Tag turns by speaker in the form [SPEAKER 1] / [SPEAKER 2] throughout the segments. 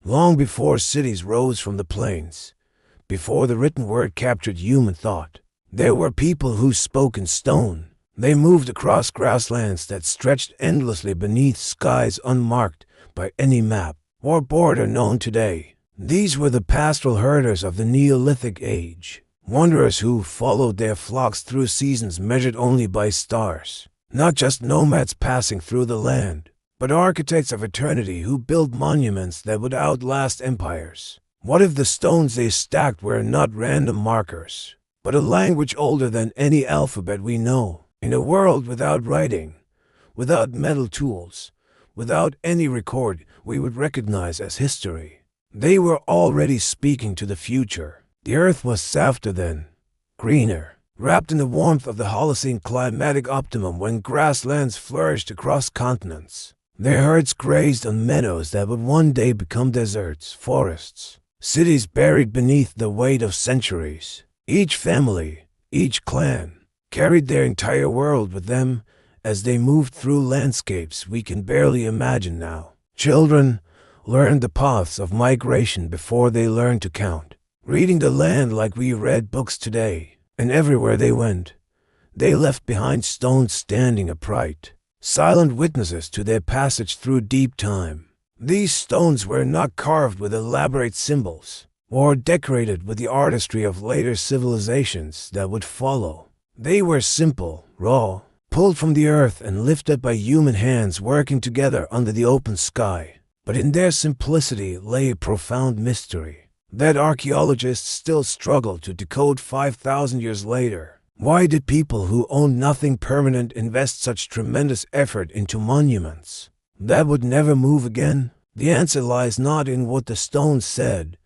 [SPEAKER 1] Long before cities rose from the plains, before the written word captured human thought, there were people who spoke in stone. They moved across grasslands that stretched endlessly beneath skies unmarked by any map or border known today. These were the pastoral herders of the Neolithic age, wanderers who followed their flocks through seasons measured only by stars. Not just nomads passing through the land, but architects of eternity who built monuments that would outlast empires. What if the stones they stacked were not random markers, but a language older than any alphabet we know? In a world without writing, without metal tools, without any record we would recognize as history, they were already speaking to the future. The earth was softer then, greener, wrapped in the warmth of the Holocene climatic optimum when grasslands flourished across continents. Their herds grazed on meadows that would one day become deserts, forests, cities buried beneath the weight of centuries. Each family, each clan, carried their entire world with them as they moved through landscapes we can barely imagine now. Children learned the paths of migration before they learned to count, reading the land like we read books today. And everywhere they went, they left behind stones standing upright, silent witnesses to their passage through deep time. These stones were not carved with elaborate symbols or decorated with the artistry of later civilizations that would follow. They were simple, raw, pulled from the earth and lifted by human hands working together under the open sky. But in their simplicity lay a profound mystery that archaeologists still struggle to decode 5,000 years later. Why did people who owned nothing permanent invest such tremendous effort into monuments that would never move again? The answer lies not in what the stones said,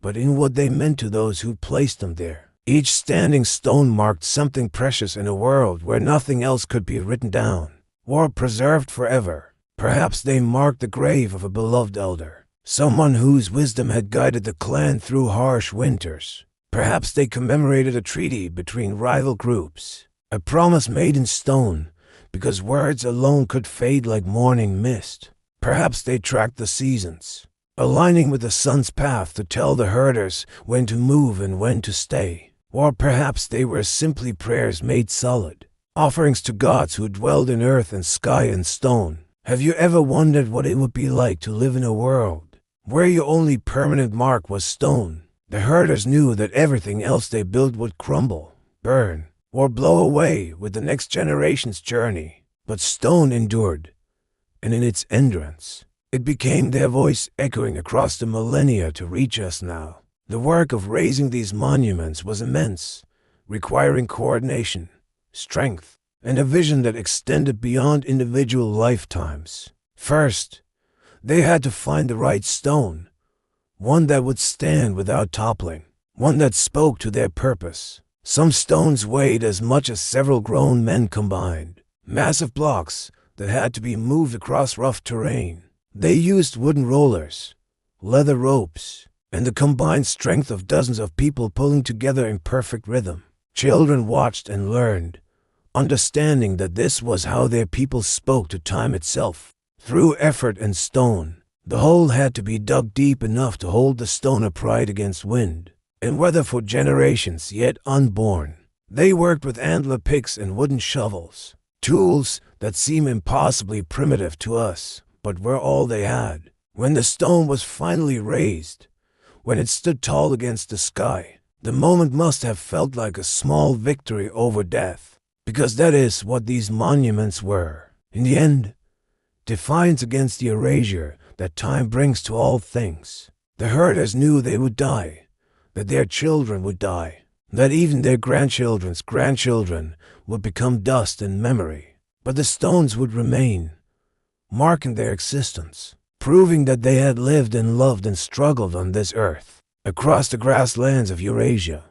[SPEAKER 1] but in what they meant to those who placed them there. Each standing stone marked something precious in a world where nothing else could be written down or preserved forever. Perhaps they marked the grave of a beloved elder, someone whose wisdom had guided the clan through harsh winters. Perhaps they commemorated a treaty between rival groups, a promise made in stone because words alone could fade like morning mist. Perhaps they tracked the seasons, aligning with the sun's path to tell the herders when to move and when to stay. Or perhaps they were simply prayers made solid, offerings to gods who dwelled in earth and sky and stone. Have you ever wondered what it would be like to live in a world where your only permanent mark was stone? The herders knew that everything else they built would crumble, burn, or blow away with the next generation's journey. But stone endured, and in its endurance, it became their voice echoing across the millennia to reach us now. The work of raising these monuments was immense, requiring coordination, strength, and a vision that extended beyond individual lifetimes. First, they had to find the right stone, one that would stand without toppling, one that spoke to their purpose. Some stones weighed as much as several grown men combined, massive blocks that had to be moved across rough terrain. They used wooden rollers, leather ropes, and the combined strength of dozens of people pulling together in perfect rhythm. Children watched and learned, understanding that this was how their people spoke to time itself. Through effort and stone, the hole had to be dug deep enough to hold the stone upright against wind and weather for generations yet unborn. They worked with antler picks and wooden shovels, tools that seem impossibly primitive to us, but were all they had. When the stone was finally raised, when it stood tall against the sky, the moment must have felt like a small victory over death, because that is what these monuments were. In the end, defiance against the erasure that time brings to all things. The herders knew they would die, that their children would die, that even their grandchildren's grandchildren would become dust and memory. But the stones would remain, marking their existence, proving that they had lived and loved and struggled on this earth. Across the grasslands of Eurasia,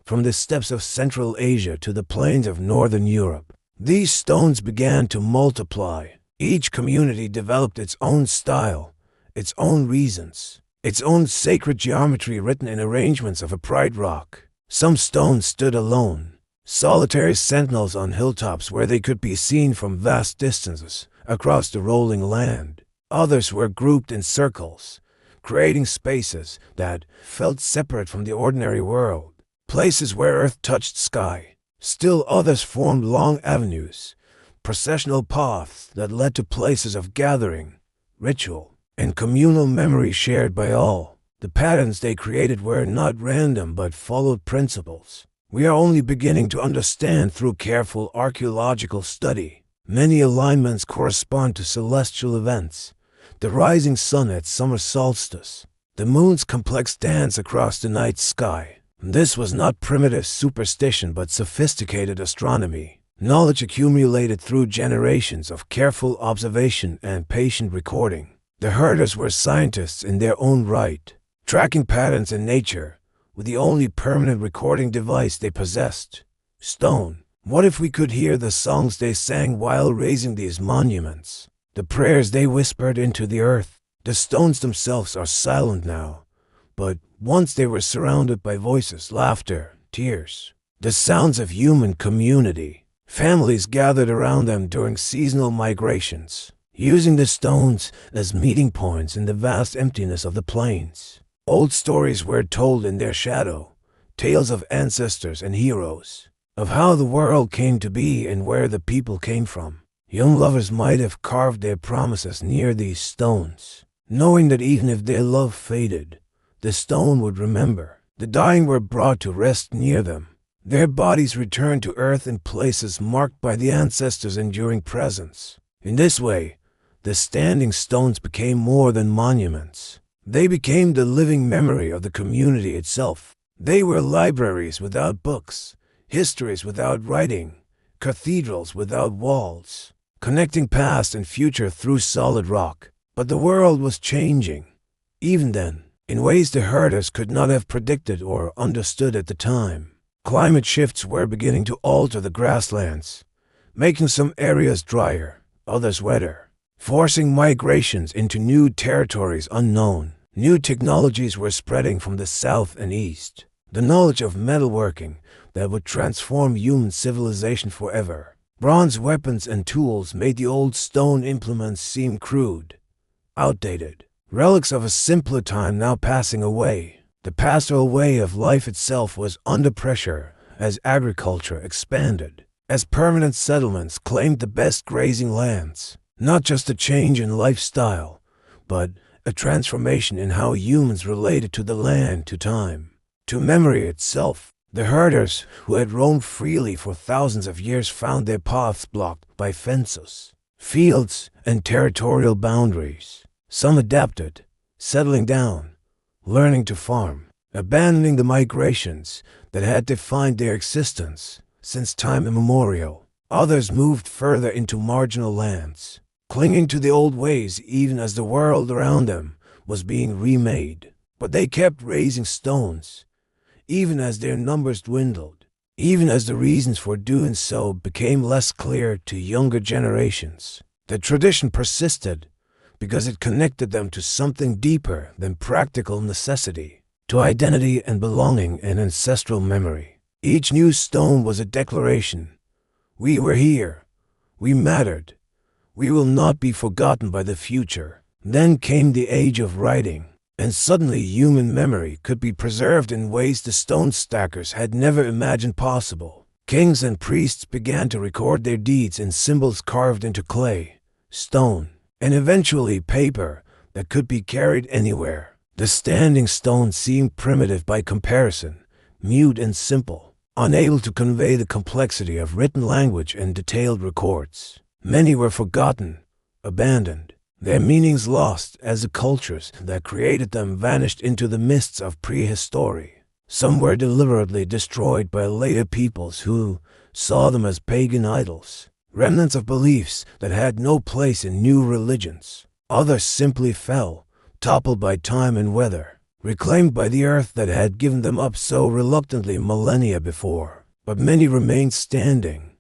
[SPEAKER 1] from the steppes of Central Asia to the plains of Northern Europe, these stones began to multiply. Each community developed its own style, its own reasons, its own sacred geometry written in arrangements of upright rock. Some stones stood alone, solitary sentinels on hilltops where they could be seen from vast distances across the rolling land. Others were grouped in circles, creating spaces that felt separate from the ordinary world. Places where earth touched sky. Still others formed long avenues, processional paths that led to places of gathering, ritual, and communal memory shared by all. The patterns they created were not random but followed principles we are only beginning to understand through careful archaeological study. Many alignments correspond to celestial events: the rising sun at summer solstice, the moon's complex dance across the night sky. This was not primitive superstition but sophisticated astronomy, knowledge accumulated through generations of careful observation and patient recording. The herders were scientists in their own right, tracking patterns in nature with the only permanent recording device they possessed: stone. What if we could hear the songs they sang while raising these monuments, the prayers they whispered into the earth? The stones themselves are silent now, but once they were surrounded by voices, laughter, tears, the sounds of human community. Families gathered around them during seasonal migrations, using the stones as meeting points in the vast emptiness of the plains. Old stories were told in their shadow, tales of ancestors and heroes, of how the world came to be and where the people came from. Young lovers might have carved their promises near these stones, knowing that even if their love faded, the stone would remember. The dying were brought to rest near them, their bodies returned to earth in places marked by the ancestors' enduring presence. In this way, the standing stones became more than monuments. They became the living memory of the community itself. They were libraries without books, histories without writing, cathedrals without walls, connecting past and future through solid rock. But the world was changing, even then, in ways the herders could not have predicted or understood at the time. Climate shifts were beginning to alter the grasslands, making some areas drier, others wetter, forcing migrations into new territories unknown. New technologies were spreading from the south and east. The knowledge of metalworking that would transform human civilization forever. Bronze weapons and tools made the old stone implements seem crude, outdated, relics of a simpler time now passing away. The pastoral way of life itself was under pressure as agriculture expanded, as permanent settlements claimed the best grazing lands. Not just a change in lifestyle, but a transformation in how humans related to the land, to time, to memory itself. The herders, who had roamed freely for thousands of years, found their paths blocked by fences, fields, and territorial boundaries. Some adapted, settling down, learning to farm, abandoning the migrations that had defined their existence since time immemorial. Others moved further into marginal lands, clinging to the old ways even as the world around them was being remade. But they kept raising stones, even as their numbers dwindled, even as the reasons for doing so became less clear to younger generations. The tradition persisted because it connected them to something deeper than practical necessity, to identity and belonging and ancestral memory. Each new stone was a declaration: we were here, we mattered, we will not be forgotten by the future. Then came the age of writing, and suddenly human memory could be preserved in ways the stone stackers had never imagined possible. Kings and priests began to record their deeds in symbols carved into clay, stone, and eventually paper that could be carried anywhere. The standing stone seemed primitive by comparison, mute and simple, unable to convey the complexity of written language and detailed records. Many were forgotten, abandoned, their meanings lost as the cultures that created them vanished into the mists of prehistory. Some were deliberately destroyed by later peoples who saw them as pagan idols, remnants of beliefs that had no place in new religions. Others simply fell, toppled by time and weather, reclaimed by the earth that had given them up so reluctantly millennia before. But many remained standing,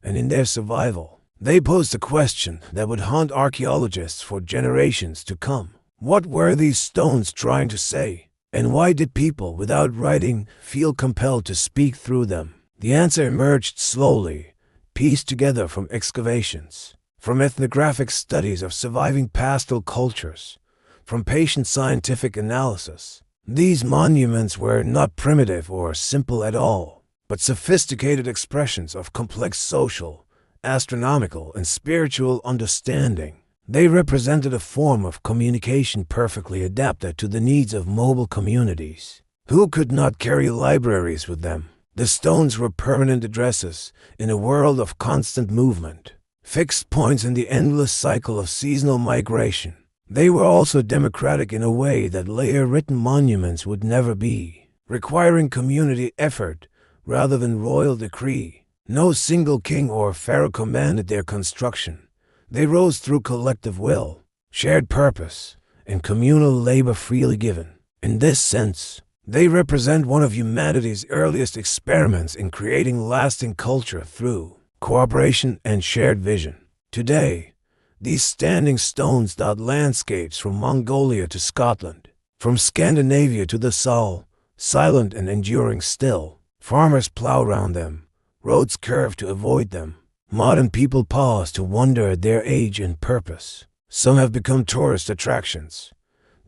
[SPEAKER 1] and in their survival, they posed a question that would haunt archaeologists for generations to come. What were these stones trying to say? And why did people without writing feel compelled to speak through them? The answer emerged slowly, pieced together from excavations, from ethnographic studies of surviving pastoral cultures, from patient scientific analysis. These monuments were not primitive or simple at all, but sophisticated expressions of complex social, astronomical, and spiritual understanding. They represented a form of communication perfectly adapted to the needs of mobile communities, who could not carry libraries with them. The stones were permanent addresses in a world of constant movement, fixed points in the endless cycle of seasonal migration. They were also democratic in a way that layer-written monuments would never be, requiring community effort rather than royal decree. No single king or pharaoh commanded their construction. They rose through collective will, shared purpose, and communal labor freely given. In this sense, they represent one of humanity's earliest experiments in creating lasting culture through cooperation and shared vision. Today, these standing stones dot landscapes from Mongolia to Scotland, from Scandinavia to the Saal, silent and enduring still. Farmers plow round them, roads curve to avoid them. Modern people pause to wonder at their age and purpose. Some have become tourist attractions,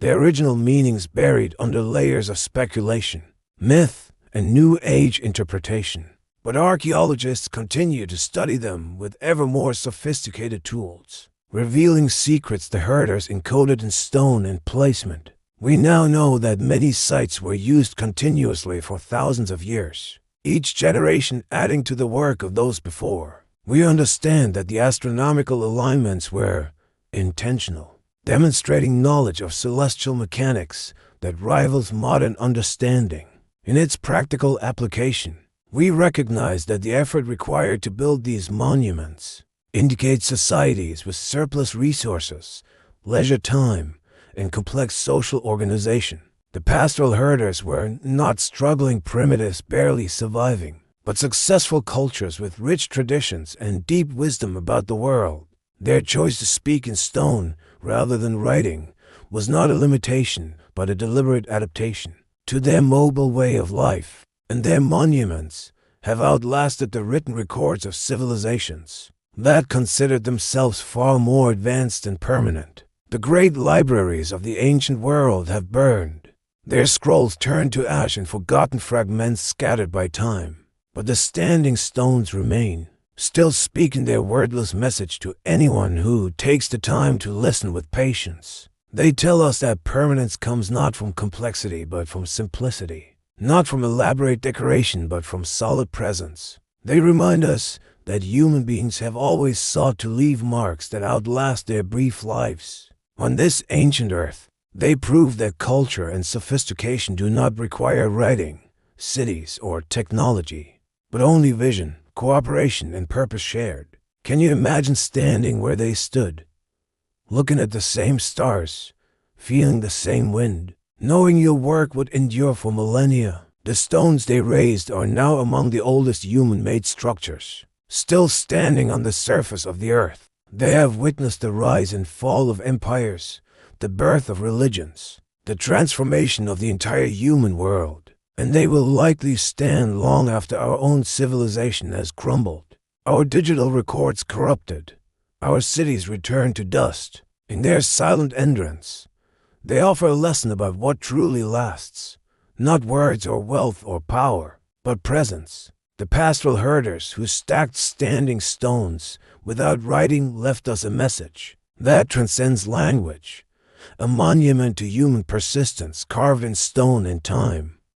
[SPEAKER 1] their original meanings buried under layers of speculation, myth, and New Age interpretation. But archaeologists continue to study them with ever more sophisticated tools, revealing secrets the herders encoded in stone and placement. We now know that many sites were used continuously for thousands of years, each generation adding to the work of those before. We understand that the astronomical alignments were intentional, demonstrating knowledge of celestial mechanics that rivals modern understanding. In its practical application, we recognize that the effort required to build these monuments indicates societies with surplus resources, leisure time, and complex social organization. The pastoral herders were not struggling primitives barely surviving, but successful cultures with rich traditions and deep wisdom about the world. Their choice to speak in stone rather than writing was not a limitation, but a deliberate adaptation to their mobile way of life, and their monuments have outlasted the written records of civilizations that considered themselves far more advanced and permanent. The great libraries of the ancient world have burned, their scrolls turned to ash and forgotten fragments scattered by time. But the standing stones remain, still speaking their wordless message to anyone who takes the time to listen with patience. They tell us that permanence comes not from complexity but from simplicity, not from elaborate decoration but from solid presence. They remind us that human beings have always sought to leave marks that outlast their brief lives. On this ancient earth, they prove that culture and sophistication do not require writing, cities, or technology, but only vision, cooperation, and purpose shared. Can you imagine standing where they stood, looking at the same stars, feeling the same wind, knowing your work would endure for millennia? The stones they raised are now among the oldest human-made structures, still standing on the surface of the earth. They have witnessed the rise and fall of empires, the birth of religions, the transformation of the entire human world. And they will likely stand long after our own civilization has crumbled, our digital records corrupted, our cities returned to dust. In their silent entrance, they offer a lesson about what truly lasts, not words or wealth or power, but presence. The pastoral herders who stacked standing stones without writing left us a message that transcends language, a monument to human persistence carved in stone and time.